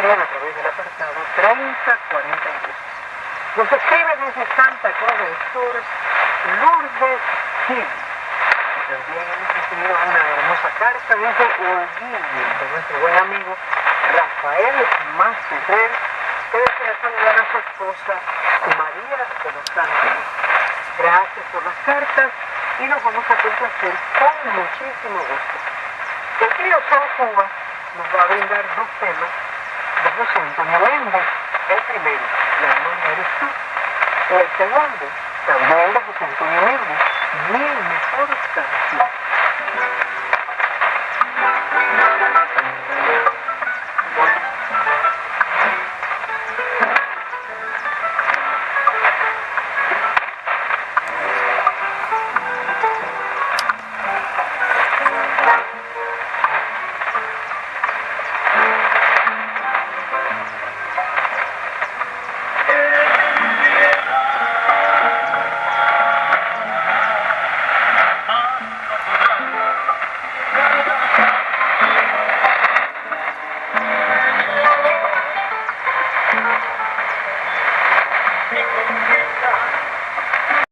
también a través del apartado 3042. Nos escribe desde Santa Cruz del Sur Lourdes Gil. También hemos recibido una hermosa carta desde Holguín, de nuestro buen amigo Rafael Macerer, que desea saludar a su esposa María de los Ángeles. Gracias por las cartas y nos vamos a complacer con muchísimo gusto. El trío San Cuba nos va a brindar dos temas de José Antonio Méndez. El primero, La Luna Eres Tú. Y el segundo, también de José Antonio Méndez, Mi Mejor Canción.